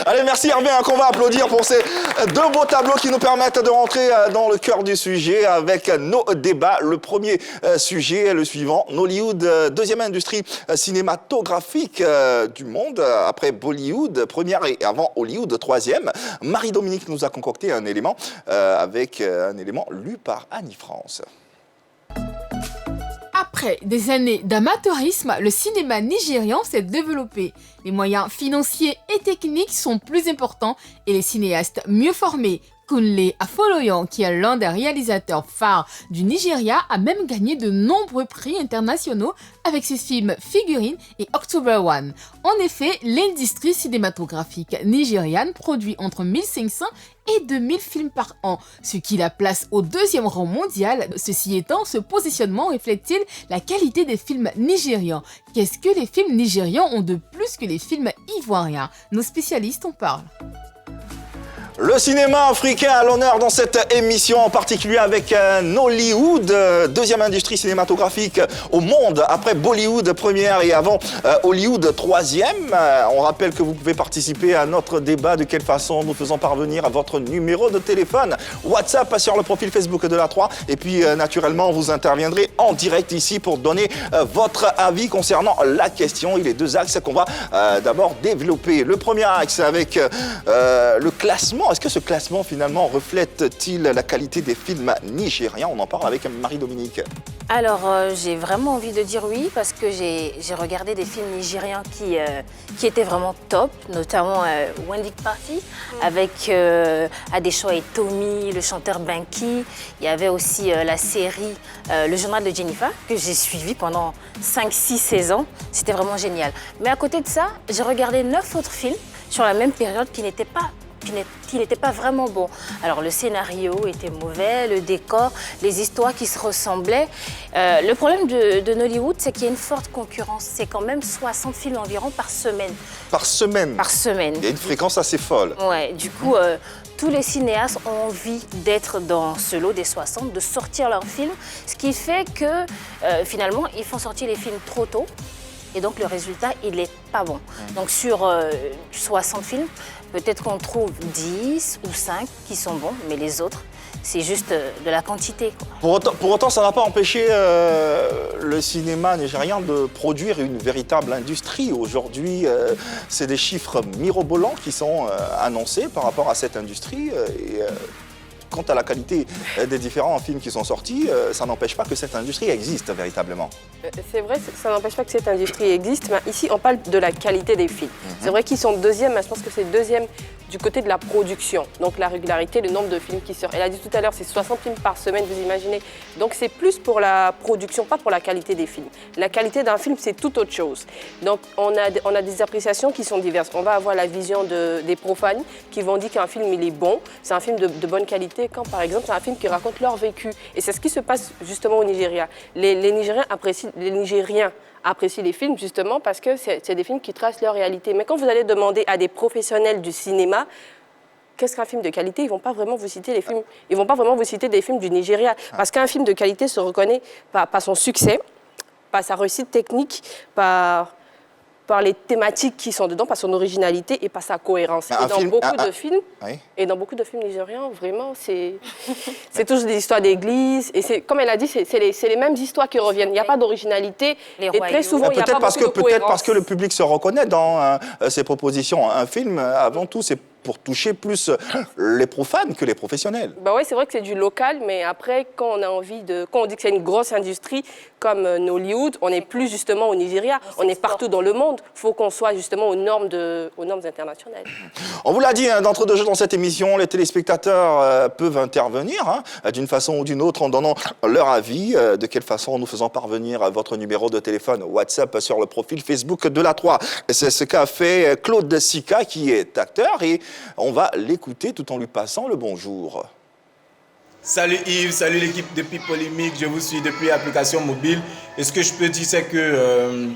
Allez, merci Hervé, hein, qu'on va applaudir pour ces deux beaux tableaux qui nous permettent de rentrer dans le cœur du sujet avec nos débats. Le premier sujet est le suivant. Nollywood, deuxième industrie cinématographique du monde, après Bollywood, première et avant Hollywood, troisième. Marie-Dominique nous a concocté un élément avec un élément lu par Annie-France. Après des années d'amateurisme, le cinéma nigérian s'est développé. Les moyens financiers et techniques sont plus importants et les cinéastes mieux formés. Kunle Afolayan, qui est l'un des réalisateurs phares du Nigeria, a même gagné de nombreux prix internationaux avec ses films Figurine et October One. En effet, l'industrie cinématographique nigériane produit entre 1500 et 2000 films par an, ce qui la place au deuxième rang mondial. Ceci étant, ce positionnement reflète-t-il la qualité des films nigérians? Qu'est-ce que les films nigérians ont de plus que les films ivoiriens? Nos spécialistes en parlent. Le cinéma africain à l'honneur dans cette émission, en particulier avec Nollywood, deuxième industrie cinématographique au monde, après Bollywood première et avant Hollywood troisième. On rappelle que vous pouvez participer à notre débat. De quelle façon? Nous faisons parvenir à votre numéro de téléphone, WhatsApp sur le profil Facebook de la 3. Et puis naturellement, vous interviendrez en direct ici pour donner votre avis concernant la question. Il y a deux axes qu'on va d'abord développer. Le premier axe avec le classement. Est-ce que ce classement, finalement, reflète-t-il la qualité des films nigérians? On en parle avec Marie-Dominique. Alors, j'ai vraiment envie de dire oui, parce que j'ai regardé des films nigérians qui étaient vraiment top, notamment Wendy Party, avec Adesola et Tommy, le chanteur Banky. Il y avait aussi la série Le Journal de Jennifer, que j'ai suivi pendant 5, 6 saisons. C'était vraiment génial. Mais à côté de ça, j'ai regardé 9 autres films sur la même période qui n'étaient pas vraiment bons. Alors le scénario était mauvais, le décor, les histoires qui se ressemblaient. Le problème de Nollywood, c'est qu'il y a une forte concurrence. C'est quand même 60 films environ par semaine. Par semaine? Par semaine. Il y a une fréquence assez folle. Ouais, du coup, tous les cinéastes ont envie d'être dans ce lot des 60, de sortir leurs films, ce qui fait que finalement, ils font sortir les films trop tôt. Et donc, le résultat, il n'est pas bon. Donc, sur 60 films, peut-être qu'on trouve 10 ou 5 qui sont bons, mais les autres, c'est juste de la quantité, quoi. Pour autant, ça n'a pas empêché le cinéma nigérian de produire une véritable industrie. Aujourd'hui, c'est des chiffres mirobolants qui sont annoncés par rapport à cette industrie. Quant à la qualité des différents films qui sont sortis, ça n'empêche pas que cette industrie existe véritablement. C'est vrai, ça n'empêche pas que cette industrie existe, mais ici on parle de la qualité des films. C'est vrai qu'ils sont deuxième, mais je pense que c'est deuxième du côté de la production. Donc la régularité, le nombre de films qui sortent. Elle a dit tout à l'heure, c'est 60 films par semaine, vous imaginez. Donc c'est plus pour la production, pas pour la qualité des films. La qualité d'un film, c'est tout autre chose. Donc on a des appréciations qui sont diverses. On va avoir la vision des profanes qui vont dire qu'un film, il est bon, c'est un film de bonne qualité, quand par exemple c'est un film qui raconte leur vécu. Et c'est ce qui se passe justement au Nigeria. Les Nigériens apprécient les films justement parce que c'est des films qui tracent leur réalité. Mais quand vous allez demander à des professionnels du cinéma qu'est-ce qu'un film de qualité, ils ne vont pas vraiment vous citer les films. Ils vont pas vraiment vous citer des films du Nigeria. Parce qu'un film de qualité se reconnaît par son succès, par sa réussite technique, par les thématiques qui sont dedans, par son originalité et par sa cohérence. Et dans beaucoup de films nigérians, vraiment, c'est toujours des histoires d'église. Et comme elle a dit, c'est les mêmes histoires qui reviennent. Il n'y a pas d'originalité. Et très souvent, il n'y a pas beaucoup de cohérence. Peut-être parce que le public se reconnaît dans ces propositions. Un film, avant tout, c'est pour toucher plus les profanes que les professionnels. Bah oui, c'est vrai que c'est du local, mais après, quand on dit que c'est une grosse industrie comme Nollywood, on n'est plus justement au Nigeria, on est partout dans le monde. Il faut qu'on soit justement aux normes internationales. On vous l'a dit, d'entre deux jeux dans cette émission, les téléspectateurs peuvent intervenir d'une façon ou d'une autre en donnant leur avis. De quelle façon nous faisons parvenir votre numéro de téléphone WhatsApp sur le profil Facebook de la 3. C'est ce qu'a fait Claude Sika, qui est acteur, et on va l'écouter tout en lui passant le bonjour. Salut Yves, salut l'équipe depuis Polémique, je vous suis depuis l'application mobile. Et ce que je peux dire, c'est que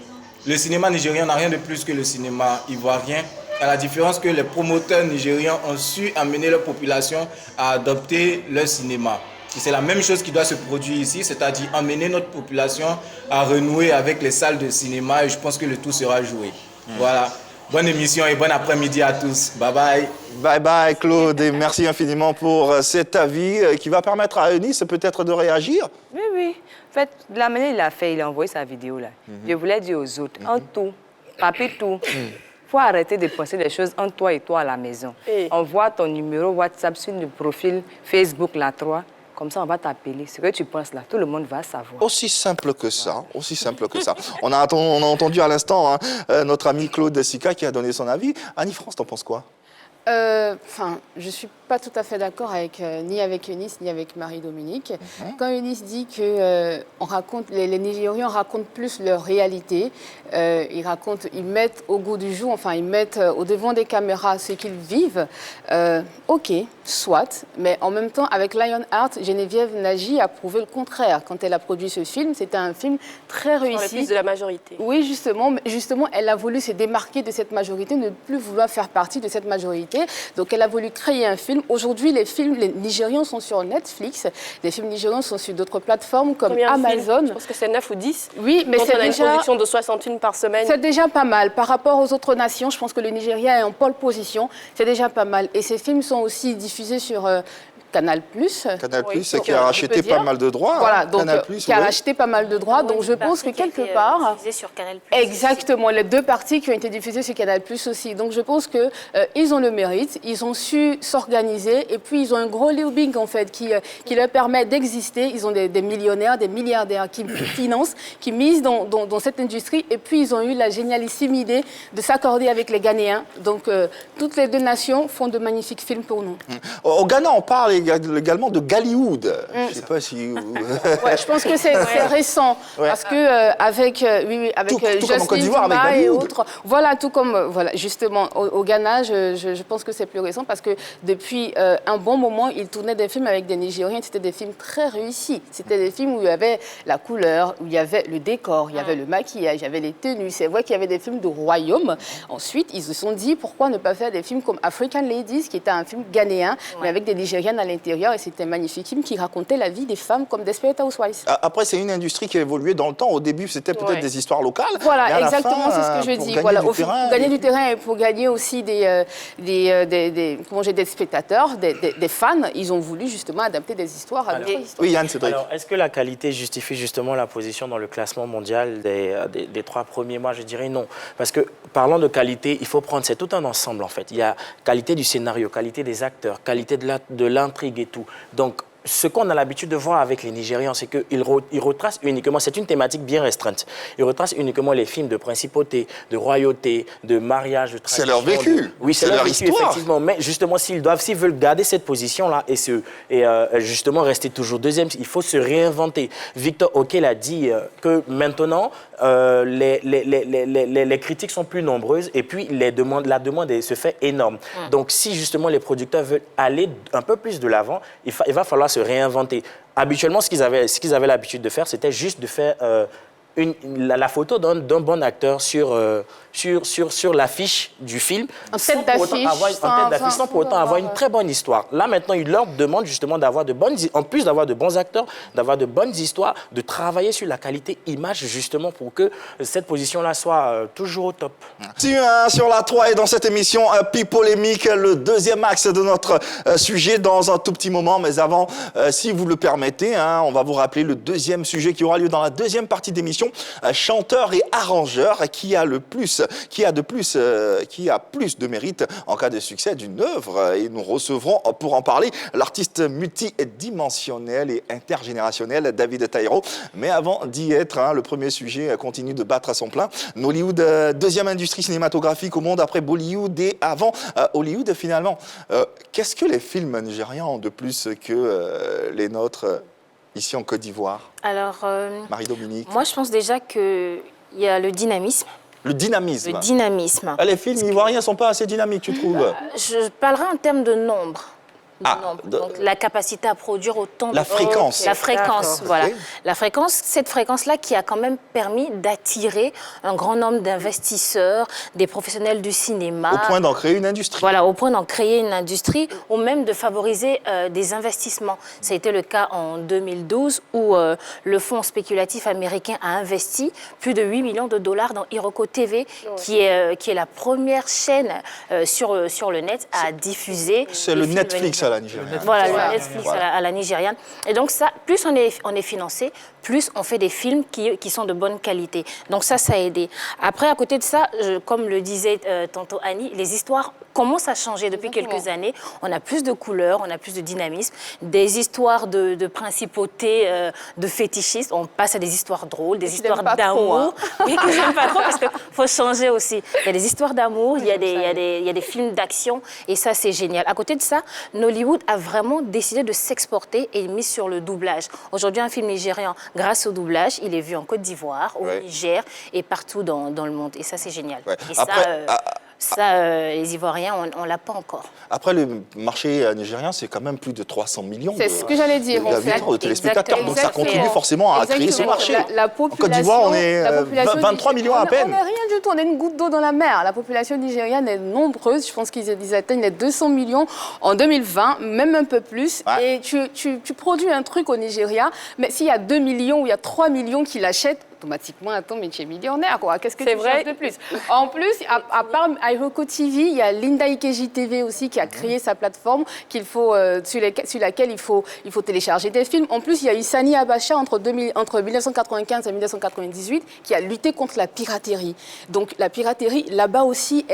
le cinéma nigérien n'a rien de plus que le cinéma ivoirien, à la différence que les promoteurs nigériens ont su amener leur population à adopter leur cinéma. Et c'est la même chose qui doit se produire ici, c'est-à-dire amener notre population à renouer avec les salles de cinéma, et je pense que le tout sera joué. Voilà. Bonne émission et bon après-midi à tous. Bye bye. Bye bye Claude et merci infiniment pour cet avis qui va permettre à Eunice peut-être de réagir. Oui, oui. En fait, de la manière il a fait, il a envoyé sa vidéo là. Je voulais dire aux autres, en tout, papier tout. Faut arrêter de penser des choses entre toi et toi à la maison. Envoie ton numéro WhatsApp sur le profil Facebook La 3. Comme ça, on va t'appeler. Ce que tu penses là, tout le monde va savoir. Aussi simple que ça, aussi simple que ça. On a entendu à l'instant notre ami Claude Sika qui a donné son avis. Annie-France, t'en penses quoi? Je ne suis pas tout à fait d'accord ni avec Eunice ni avec Marie-Dominique. Quand Eunice dit que les Nigérians racontent plus leur réalité, ils mettent au goût du jour, ils mettent au devant des caméras ce qu'ils vivent. Ok, soit, mais en même temps, avec Lionheart, Geneviève Nagy a prouvé le contraire. Quand elle a produit ce film, c'était un film très réussi. Sur les pistes de la majorité. Oui, justement, elle a voulu se démarquer de cette majorité, ne plus vouloir faire partie de cette majorité. Donc, elle a voulu créer un film. Aujourd'hui, les Nigérians sont sur Netflix. Les films nigérians sont sur d'autres plateformes comme Amazon. Je pense que c'est 9 ou 10. Oui, mais c'est déjà... déjà... une production de 61 par semaine. C'est déjà pas mal. Par rapport aux autres nations, je pense que le Nigeria est en pole position. C'est déjà pas mal. Et ces films sont aussi diffusés sur... Canal+. Canal+, qui a racheté pas mal de droits. Voilà, donc qui a racheté pas mal de droits. Donc je pense que quelque part... Sur Canal+. Exactement, les deux parties qui ont été diffusées sur Canal+ aussi. Donc je pense qu'ils ont le mérite, ils ont su s'organiser et puis ils ont un gros lobbying en fait qui leur permet d'exister. Ils ont des millionnaires, des milliardaires qui financent, qui misent dans cette industrie et puis ils ont eu la génialissime idée de s'accorder avec les Ghanéens. Donc toutes les deux nations font de magnifiques films pour nous. Au Ghana, on parle également de Gallywood. Je ne sais pas si... Ouais, je pense que c'est récent. Parce que avec Justin Zuma et autres... Voilà, tout comme... justement, au Ghana, je pense que c'est plus récent parce que depuis un bon moment, ils tournaient des films avec des Nigériens. C'était des films très réussis. C'était des films où il y avait la couleur, où il y avait le décor, il y avait le maquillage, il y avait les tenues. C'est vrai qu'il y avait des films de royaume. Ensuite, ils se sont dit, pourquoi ne pas faire des films comme African Ladies, qui était un film ghanéen, mais avec des Nigériennes à l'intérieur, et c'était un magnifique film qui racontait la vie des femmes comme Desperate Housewives. Après, c'est une industrie qui a évolué dans le temps. Au début, c'était peut-être des histoires locales. Voilà, exactement, c'est ce que je dis. Voilà, pour gagner du terrain et pour gagner aussi des spectateurs, des fans, ils ont voulu justement adapter des histoires à d'autres histoires. Oui, Yann, c'est vrai. Alors, est-ce que la qualité justifie justement la position dans le classement mondial des 3 premiers? Moi, je dirais non. Parce que, parlant de qualité, il faut prendre, c'est tout un ensemble en fait. Il y a qualité du scénario, qualité des acteurs, qualité de l'intrigue et tout. Donc, ce qu'on a l'habitude de voir avec les Nigérians, c'est qu'ils retracent uniquement, c'est une thématique bien restreinte, ils retracent uniquement les films de principauté, de royauté, de mariage, de tradition. C'est leur vécu. Oui, c'est leur vécu, histoire. effectivement. Mais justement, s'ils veulent garder cette position-là et justement rester toujours deuxième, il faut se réinventer. Victor Okel a dit que maintenant, les critiques sont plus nombreuses et puis la demande se fait énorme. Donc, si justement les producteurs veulent aller un peu plus de l'avant, il va falloir se réinventer. Habituellement, ce qu'ils avaient l'habitude de faire, c'était juste de faire la photo d'un bon acteur sur l'affiche du film, sans pour autant avoir une très bonne histoire. Là, maintenant, ils leur demandent justement en plus d'avoir de bons acteurs, d'avoir de bonnes histoires, de travailler sur la qualité image, justement, pour que cette position-là soit toujours au top. Sur la 3 et dans cette émission Pipolémique, le deuxième axe de notre sujet dans un tout petit moment. Mais avant, si vous le permettez, on va vous rappeler le deuxième sujet qui aura lieu dans la deuxième partie d'émission. Chanteur et arrangeur, qui a plus de mérite en cas de succès d'une œuvre. Et nous recevrons pour en parler l'artiste multidimensionnel et intergénérationnel David Taïro. Mais avant d'y être, le premier sujet continue de battre à son plein. Nollywood, deuxième industrie cinématographique au monde après Bollywood et avant Hollywood finalement. Qu'est-ce que les films nigérians ont de plus que les nôtres ici en Côte d'Ivoire? Alors, Marie-Dominique. moi, je pense déjà qu'il y a le dynamisme. Le dynamisme. Le dynamisme. Les films ivoiriens ne sont pas assez dynamiques, tu trouves? Je parlerai en termes de nombre. Donc la capacité à produire autant La de fréquence. La fréquence, voilà. Ok. La fréquence, cette fréquence-là qui a quand même permis d'attirer un grand nombre d'investisseurs, des professionnels du cinéma. Au point d'en créer une industrie. Voilà, au point d'en créer une industrie ou même de favoriser des investissements. Ça a été le cas en 2012 où le fonds spéculatif américain a investi plus de 8 millions de dollars dans Iroko TV, qui est la première chaîne sur le net à diffuser. C'est le Netflix à la Nigériane. Voilà, le Netflix à la nigériane. Et donc ça, plus on est financé, plus on fait des films qui sont de bonne qualité. Donc ça a aidé. Après, à côté de ça, comme le disait tantôt Annie, les histoires commencent à changer depuis quelques années. On a plus de couleurs, on a plus de dynamisme. Des histoires de principauté, de fétichistes, on passe à des histoires drôles, des histoires d'amour. Oui, que j'aime pas trop parce qu'il faut changer aussi. Il y a des histoires d'amour, il y a des films d'action et ça, c'est génial. À côté de ça, Nollywood a vraiment décidé de s'exporter et mis sur le doublage. Aujourd'hui, un film nigérian, grâce au doublage, il est vu en Côte d'Ivoire, au Niger et partout dans le monde. Et ça, c'est génial. Ouais. Et après, les Ivoiriens, on ne l'a pas encore. Après, le marché nigérien, c'est quand même plus de 300 millions C'est ce que j'allais dire, en fait. de téléspectateurs. Donc ça contribue forcément à créer ce marché. La population, en Côte d'Ivoire, on est 23 millions à peine. On n'est rien du tout, on est une goutte d'eau dans la mer. La population nigériane est nombreuse. Je pense qu'ils atteignent les 200 millions en 2020, même un peu plus. Ouais. Et tu produis un truc au Nigeria, mais s'il y a 2 millions ou il y a 3 millions qui l'achètent, automatiquement, attends, mais tu es millionnaire, quoi. Qu'est-ce que tu changes de plus? En plus, à part Iroko TV, il y a Linda Ikeji TV aussi qui a créé sa plateforme sur laquelle il faut télécharger des films. En plus, il y a eu Sani Abacha entre 1995 et 1998 qui a lutté contre la piraterie. Donc la piraterie, là-bas aussi,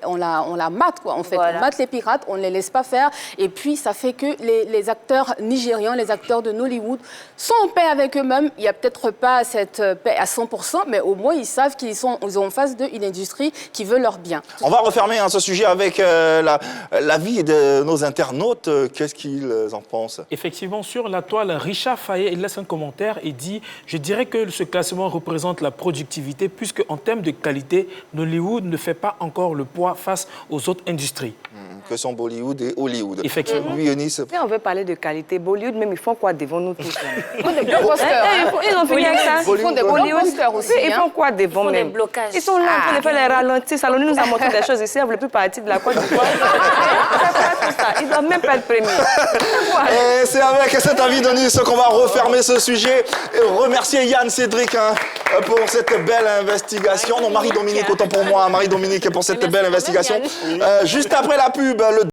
on la mate, quoi. En fait, on mate les pirates, on ne les laisse pas faire. Et puis, ça fait que les acteurs nigérians, les acteurs de Nollywood sont en paix avec eux-mêmes. Il n'y a peut-être pas cette paix à 100%, mais au moins, ils savent qu'ils sont en face d'une industrie qui veut leur bien. On va refermer ce sujet avec l'avis de nos internautes. Qu'est-ce qu'ils en pensent? Effectivement, sur la toile, Richard Fayet, il laisse un commentaire et dit « Je dirais que ce classement représente la productivité puisque en termes de qualité, Nollywood ne fait pas encore le poids face aux autres industries. » Que sont Bollywood et Hollywood. Effectivement. Oui, Eunice. Si on veut parler de qualité, Bollywood, même ils font quoi devant nous tous? Ils font des blockbusters. Ils ont fini avec ça. Ils font des blockbusters aussi. Ils font quoi devant même? Blocages. Ils sont là en train de faire les ralentis. Saloni nous a montré des choses ici. Elle ne voulait plus partir de la Côte d'Ivoire. Ils ne doivent même pas être premiers. C'est avec cet avis d'Eunice qu'on va refermer ce sujet. Et remercier Yann Cédric pour cette belle investigation. Non, Marie-Dominique, autant pour moi. Marie-Dominique pour cette belle investigation. Juste après la pub, le